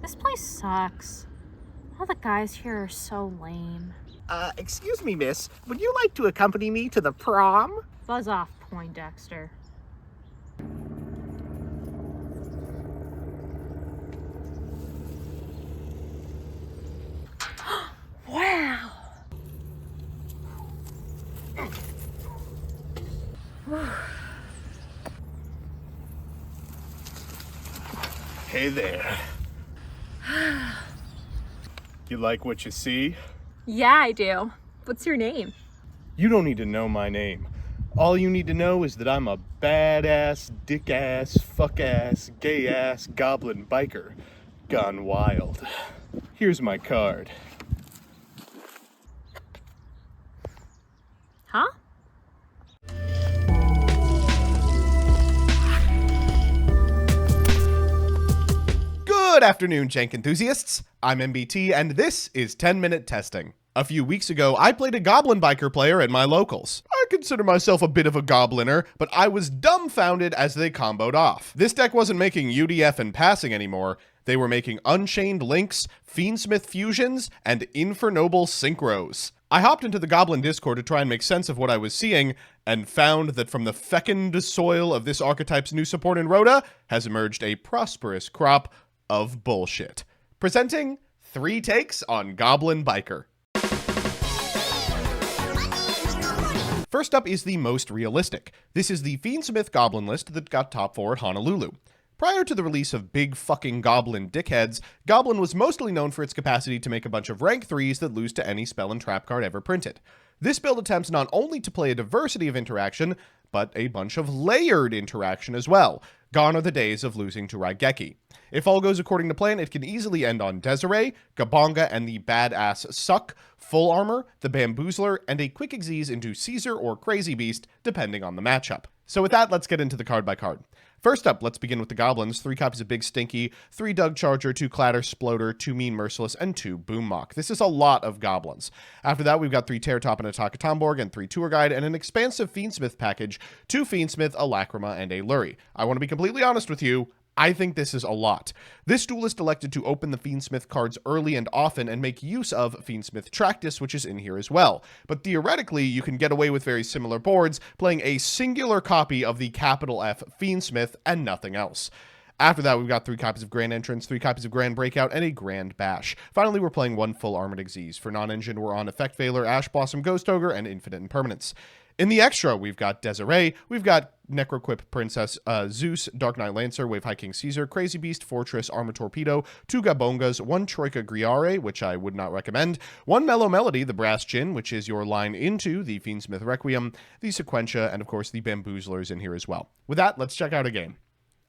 This place sucks. All the guys here are so lame. Excuse me, miss. Would you like to accompany me to the prom? Buzz off, Poindexter. Wow! Hey there. You like what you see? Yeah, I do. What's your name? You don't need to know my name. All you need to know is that I'm a badass, dick-ass, fuck-ass, gay-ass goblin biker gone wild. Here's my card. Huh? Good afternoon, Jank enthusiasts. I'm MBT, and this is 10-Minute Testing. A few weeks ago, I played a Goblin biker player at my locals. I consider myself a bit of a gobliner, but I was dumbfounded as they comboed off. This deck wasn't making UDF and passing anymore. They were making Unchained Links, Fiendsmith Fusions, and Infernoble Synchros. I hopped into the Goblin Discord to try and make sense of what I was seeing, and found that from the fecund soil of this archetype's new support in Rhoda has emerged a prosperous crop of bullshit. Presenting 3 takes on Goblin Biker. First up is the most realistic. This is the Fiendsmith Goblin list that got top 4 at Honolulu. Prior to the release of Big Fucking Goblin Dickheads, Goblin was mostly known for its capacity to make a bunch of rank 3s that lose to any spell and trap card ever printed. This build attempts not only to play a diversity of interaction, but a bunch of layered interaction as well. Gone are the days of losing to Raigeki. If all goes according to plan, it can easily end on Desiree, Gabonga and the Badass Suck, Full Armor, the Bamboozler, and a quick exease into Caesar or Crazy Beast, depending on the matchup. So with that, let's get into the card by card. First up, let's begin with the Goblins. 3 copies of Big Stinky, 3 Doug Charger, 2 Clatter Sploder, 2 Mean Merciless, and 2 Boom Mock. This is a lot of Goblins. After that, we've got 3 Tear Top and a Takatomborg, and 3 Tour Guide, and an expansive Fiendsmith package, 2 Fiendsmith, a Lacrima, and a Lurie. I want to be completely honest with you, I think this is a lot. This duelist elected to open the Fiendsmith cards early and often and make use of Fiendsmith Tractus, which is in here as well. But theoretically, you can get away with very similar boards, playing a singular copy of the capital F Fiendsmith and nothing else. After that, we've got 3 copies of Grand Entrance, 3 copies of Grand Breakout, and a Grand Bash. Finally, we're playing 1 full Armored Exease. For non-engine, we're on Effect Veiler, Ash Blossom, Ghost Ogre, and Infinite Impermanence. In the extra, we've got Desiree, we've got Necroquip Princess, Zeus, Dark Knight Lancer, Wave High King Caesar, Crazy Beast, Fortress, Armor Torpedo, 2 Gabongas, 1 Troika Griare, which I would not recommend, 1 Mellow Melody, the Brass Chin, which is your line into the Fiendsmith Requiem, the Sequentia, and of course the Bamboozlers in here as well. With that, let's check out a game.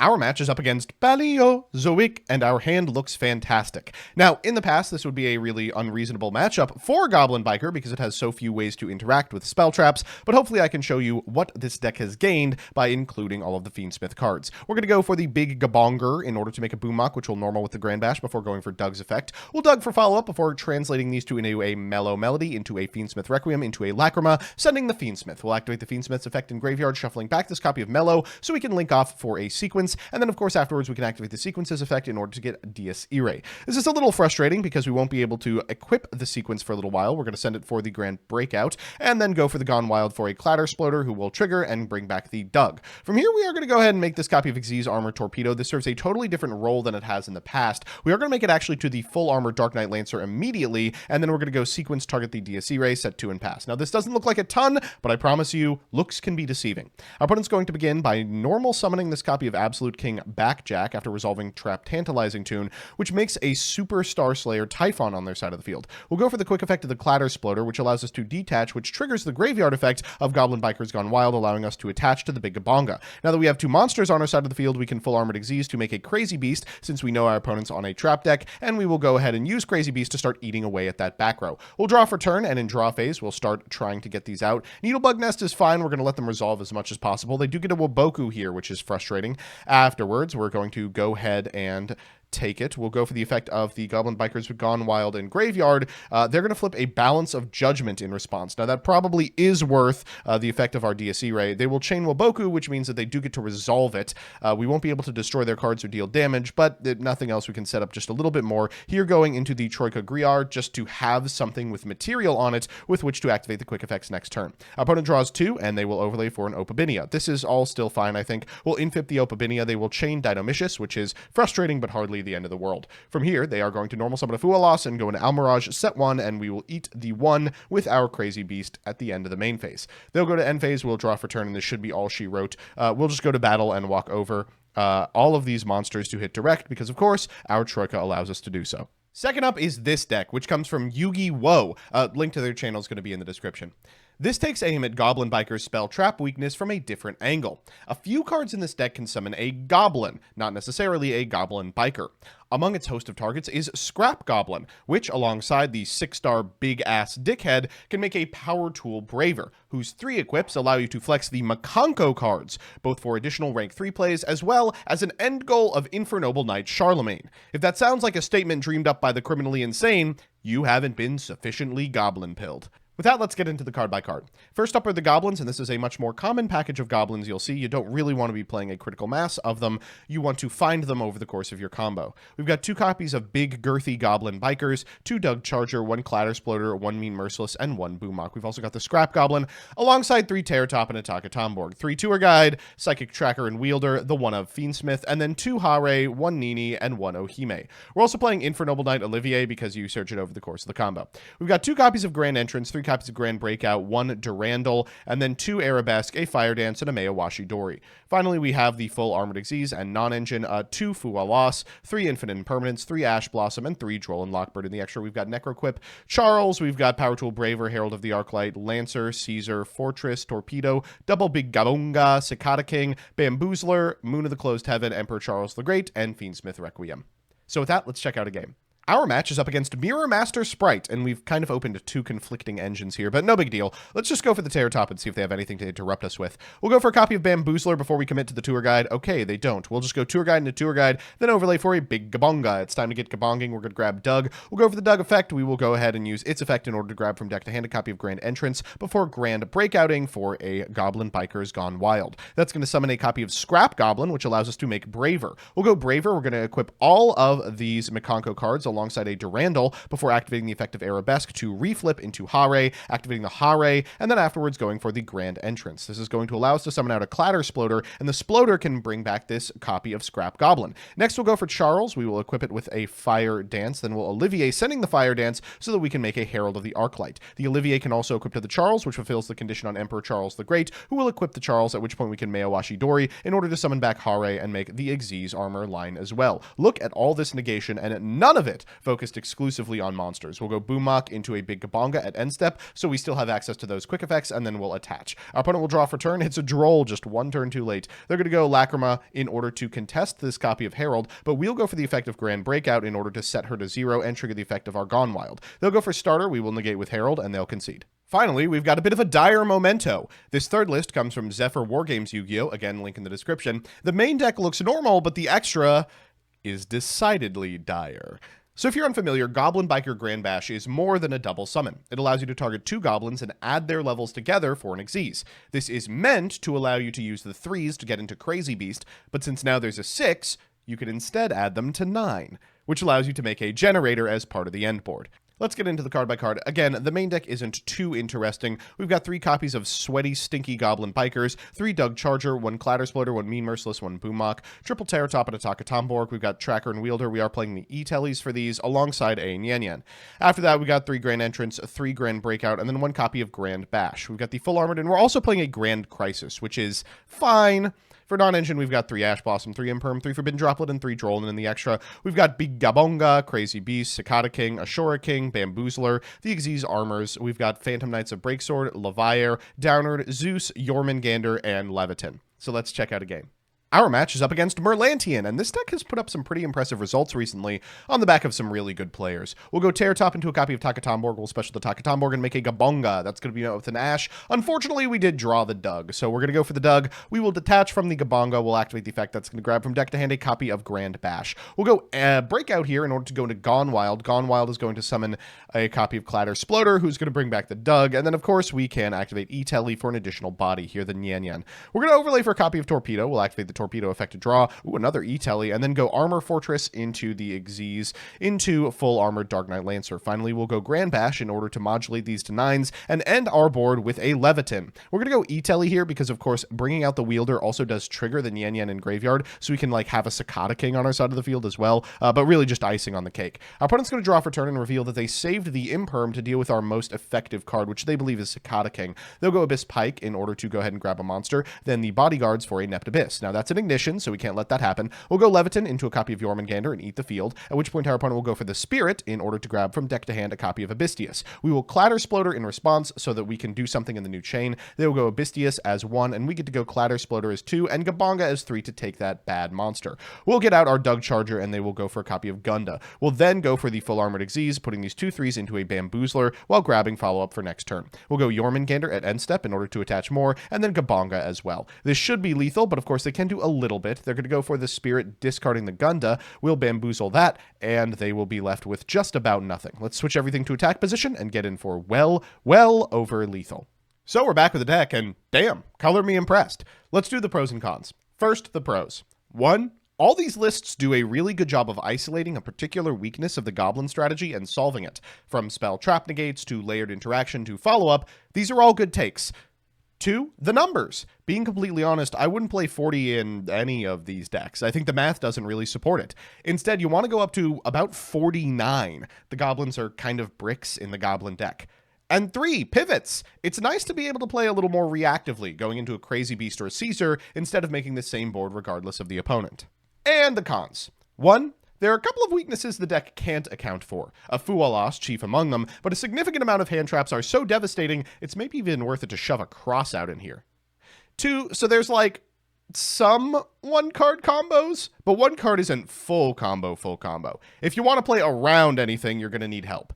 Our match is up against Paleozoic, and our hand looks fantastic. Now, in the past, this would be a really unreasonable matchup for Goblin Biker because it has so few ways to interact with spell traps, but hopefully I can show you what this deck has gained by including all of the Fiendsmith cards. We're going to go for the Big Gabonger in order to make a Boom Mock, which will normal with the Grand Bash before going for Doug's effect. We'll Doug for follow-up before translating these two into a Mellow Melody, into a Fiendsmith Requiem, into a Lacrima, sending the Fiendsmith. We'll activate the Fiendsmith's effect in Graveyard, shuffling back this copy of Mellow so we can link off for a sequence. And then, of course, afterwards, we can activate the sequences effect in order to get Dies Irae. This is a little frustrating because we won't be able to equip the sequence for a little while. We're going to send it for the Grand Breakout, and then go for the Gone Wild for a Clatter Sploder, who will trigger and bring back the Doug. From here, we are going to go ahead and make this copy of Xyz Armor Torpedo. This serves a totally different role than it has in the past. We are going to make it actually to the Full Armor Dark Knight Lancer immediately, and then we're going to go sequence, target the Dies Irae, set 2, and pass. Now, this doesn't look like a ton, but I promise you, looks can be deceiving. Our opponent's going to begin by normal summoning this copy of Absolute King Backjack after resolving Trap Tantalizing Tune, which makes a Super Star Slayer Typhon on their side of the field. We'll go for the quick effect of the Clatter Sploder, which allows us to detach, which triggers the Graveyard effect of Goblin Bikers Gone Wild, allowing us to attach to the Big Gabonga. Now that we have 2 monsters on our side of the field, we can Full Armored Exease to make a Crazy Beast, since we know our opponent's on a trap deck, and we will go ahead and use Crazy Beast to start eating away at that back row. We'll draw for turn, and in draw phase, we'll start trying to get these out. Needlebug Nest is fine. We're going to let them resolve as much as possible. They do get a Waboku here, which is frustrating. Afterwards, we're going to go ahead and take it. We'll go for the effect of the Goblin Bikers with Gone Wild and Graveyard. They're going to flip a Balance of Judgment in response. Now, that probably is worth the effect of our DSE Ray. They will chain Waboku, which means that they do get to resolve it. We won't be able to destroy their cards or deal damage, but nothing else. We can set up just a little bit more. Here, going into the Troika Griar, just to have something with material on it with which to activate the quick effects next turn. Our opponent draws 2, and they will overlay for an Opabinia. This is all still fine, I think. We'll infip the Opabinia. They will chain Deinomycius, which is frustrating, but hardly the end of the world. From here, they are going to normal summon a Fualas and go into Almirage, set 1, and we will eat the 1 with our Crazy Beast at the end of the main phase. They'll go to end phase, we'll draw for turn, and this should be all she wrote. We'll just go to battle and walk over all of these monsters to hit direct, because of course, our Troika allows us to do so. Second up is this deck, which comes from Yugiwoah. Link to their channel is going to be in the description. This takes aim at Goblin Biker's spell trap weakness from a different angle. A few cards in this deck can summon a Goblin, not necessarily a Goblin Biker. Among its host of targets is Scrap Goblin, which, alongside the 6-star big-ass dickhead, can make a power tool Braver, whose 3 equips allow you to flex the Mikanko cards, both for additional rank 3 plays as well as an end goal of Infernoble Knight Charlemagne. If that sounds like a statement dreamed up by the criminally insane, you haven't been sufficiently goblin-pilled. With that, let's get into the card by card. First up are the Goblins, and this is a much more common package of Goblins you'll see. You don't really want to be playing a critical mass of them. You want to find them over the course of your combo. We've got 2 copies of big, girthy Goblin Bikers, 2 Dug Charger, 1 Clattersploder, 1 Mean Merciless, and 1 Boomok. We've also got the Scrap Goblin, alongside 3 Terratop and Ataka Tomborg, 3 Tour Guide, Psychic Tracker and Wielder, the 1 of Fiendsmith, and then 2 Hare, 1 Nini, and 1 Ohime. We're also playing Infernoble Knight Olivier because you search it over the course of the combo. We've got 2 copies of Grand Entrance, 3 copies of Grand Breakout, 1 Durandal, and then 2 Arabesque, a Fire Dance, and a Maewashi Dori. Finally, we have the full Armored Xyz and non-engine, 2 Fualas, 3 Infinite Impermanence, 3 Ash Blossom, and 3 Droll and Lockbird. In the extra, we've got Necroquip, Charles, we've got Power Tool Braver, Herald of the Arclight, Lancer, Caesar, Fortress, Torpedo, Double Big Gaboooooooooonga, Cicada King, Bamboozler, Moon of the Closed Heaven, Emperor Charles the Great, and Fiendsmith Requiem. So with that, let's check out a game. Our match is up against Mirror Master Sprite, and we've kind of opened 2 conflicting engines here, but no big deal. Let's just go for the Terratop and see if they have anything to interrupt us with. We'll go for a copy of Bamboozler before we commit to the Tour Guide. Okay, they don't. We'll just go Tour Guide into Tour Guide, then overlay for a big Gabonga. It's time to get Gabonging. We're going to grab Dug. We'll go for the Dug effect. We will go ahead and use its effect in order to grab from deck to hand a copy of Grand Entrance before Grand Breakouting for a Goblin Bikers Gone Wild. That's going to summon a copy of Scrap Goblin, which allows us to make Braver. We'll go Braver. We're going to equip all of these Mikanko cards alongside a Durandal before activating the effect of Arabesque to reflip into Hare, activating the Hare, and then afterwards going for the Grand Entrance. This is going to allow us to summon out a Clattersploder, and the Sploder can bring back this copy of Scrap Goblin. Next, we'll go for Charles. We will equip it with a Fire Dance, then we'll Olivier, sending the Fire Dance so that we can make a Herald of the Arclight. The Olivier can also equip to the Charles, which fulfills the condition on Emperor Charles the Great, who will equip the Charles, at which point we can Maewashi Dori in order to summon back Hare and make the Xyz armor line as well. Look at all this negation, and none of it focused exclusively on monsters. We'll go Boomok into a big Gabonga at end step, so we still have access to those quick effects, and then we'll attach. Our opponent will draw for turn. It's a Droll, just 1 turn too late. They're going to go Lacrima in order to contest this copy of Herald, but we'll go for the effect of Grand Breakout in order to set her to 0 and trigger the effect of our Gone Wild. They'll go for starter. We will negate with Herald, and they'll concede. Finally, we've got a bit of a dire memento. This third list comes from Zephyr Wargames Yu-Gi-Oh! Again, link in the description. The main deck looks normal, but the extra is decidedly dire. So if you're unfamiliar, Goblin Biker Grand Bash is more than a double summon. It allows you to target 2 goblins and add their levels together for an Xyz. This is meant to allow you to use the 3s to get into Crazy Beast, but since now there's a 6, you can instead add them to 9, which allows you to make a Generaider as part of the end board. Let's get into the card by card. Again, the main deck isn't too interesting. We've got 3 copies of Sweaty, Stinky Goblin Bikers, 3 Dug Charger, 1 Clattersploder, 1 Mean Merciless, 1 Boomok, triple Terratop and Ataka Tomborg. We've got Tracker and Wielder. We are playing the E-Tellies for these alongside a Nyan Nyan. After that, we got 3 Grand Entrance, 3 Grand Breakout, and then 1 copy of Grand Bash. We've got the full armored, and we're also playing a Grand Crisis, which is fine. For non-engine, we've got 3 Ash Blossom, 3 Imperm, 3 Forbidden Droplet, and 3 Droll. And in the extra, we've got Big Gabonga, Crazy Beast, Cicada King, Ashura King, Bamboozler, the Xyz Armors. We've got Phantom Knights of Breaksword, Levier, Downward, Zeus, Yorman Gander, and Levitin. So let's check out a game. Our match is up against Merlantian, and this deck has put up some pretty impressive results recently on the back of some really good players. We'll go Tear Top into a copy of Takatomborg, we'll special the Takatomborg and make a Gaboonga. That's going to be met with an Ash. Unfortunately, we did draw the Dug, so we're going to go for the Dug. We will detach from the Gaboonga, we'll activate the effect that's going to grab from deck to hand a copy of Grand Bash. We'll go Breakout here in order to go into Gone Wild. Gone Wild is going to summon a copy of Clatter Sploder, who's going to bring back the Dug, and then of course we can activate E-Telly for an additional body here, the Nyan Nyan. We're going to overlay for a copy of Torpedo, we'll activate the Torpedo effect to draw. Ooh, another E-Telly, and then go Armor Fortress into the Xyz, into full armored Dark Knight Lancer. Finally, we'll go Grand Bash in order to modulate these to 9s and end our board with a Leviathan. We're going to go E-Telly here because, of course, bringing out the Wielder also does trigger the Nyan Nyan in Graveyard, so we can, like, have a Cicada King on our side of the field as well, but really just icing on the cake. Our opponent's going to draw for turn and reveal that they saved the Imperm to deal with our most effective card, which they believe is Cicada King. They'll go Abyss Pike in order to go ahead and grab a monster, then the Bodyguards for a Nept Abyss. Now, that's an Ignition, so we can't let that happen. We'll go Leviathan into a copy of Jormungandr and eat the field, at which point our opponent will go for the Spirit in order to grab from deck to hand a copy of Abystius. We will Clatter Sploder in response so that we can do something in the new chain. They will go Abystius as 1, and we get to go Clatter Sploder as 2, and Gaboonga as 3 to take that bad monster. We'll get out our Dug Charger, and they will go for a copy of Gunda. We'll then go for the full armored Xyz, putting these 2/3s into a Bamboozler while grabbing follow-up for next turn. We'll go Jormungandr at end step in order to attach more, and then Gaboonga as well. This should be lethal, but of course they can do a little bit. They're going to go for the Spirit, discarding the Gunda. We'll bamboozle that, and they will be left with just about nothing. Let's switch everything to attack position and get in for well over lethal. So we're back with the deck, and damn, color me impressed. Let's do the pros and cons. First, the pros. 1, all these lists do a really good job of isolating a particular weakness of the Goblin strategy and solving it. From spell trap negates to layered interaction to follow-up, these are all good takes. 2, the numbers. Being completely honest, I wouldn't play 40 in any of these decks. I think the math doesn't really support it. Instead, you want to go up to about 49. The Goblins are kind of bricks in the Goblin deck. And 3, pivots. It's nice to be able to play a little more reactively, going into a Crazy Beast or a Caesar, instead of making the same board regardless of the opponent. And the cons. 1, there are a couple of weaknesses the deck can't account for. A Fualas, chief among them, but a significant amount of hand traps are so devastating, it's maybe even worth it to shove a cross out in here. 2, so there's like some one-card combos, but one card isn't full combo. If you want to play around anything, you're going to need help.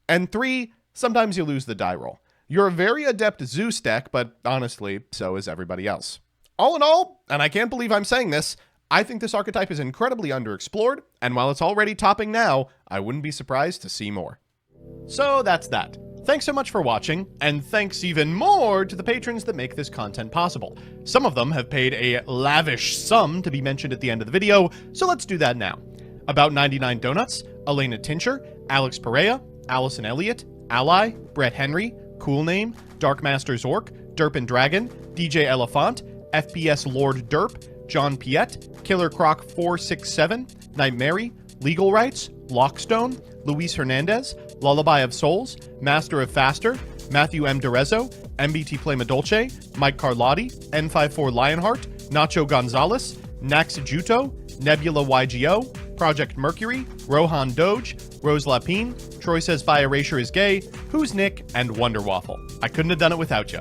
And 3, sometimes you lose the die roll. You're a very adept Zeus deck, but honestly, so is everybody else. All in all, and I can't believe I'm saying this, I think this archetype is incredibly underexplored, and while it's already topping now, I wouldn't be surprised to see more. So that's that. Thanks so much for watching, and thanks even more to the patrons that make this content possible. Some of them have paid a lavish sum to be mentioned at the end of the video, so let's do that now. About 99 Donuts, Elena Tincher, Alex Perea, Allison Elliott, Ally, Brett Henry, Cool Name, Dark Masters Orc, Derp and Dragon, DJ Elephant, FPS Lord Derp, John Piet, Killer Croc 467, Night Mary, Legal Rights, Lockstone, Luis Hernandez, Lullaby of Souls, Master of Faster, Matthew M. Derezzo, MBT Play Madolce, Mike Carlotti, N54 Lionheart, Nacho Gonzalez, Nax Juto, Nebula YGO, Project Mercury, Rohan Doge, Rose Lapine, Troy Says By Erasure is Gay, Who's Nick, and Wonder Waffle. I couldn't have done it without you.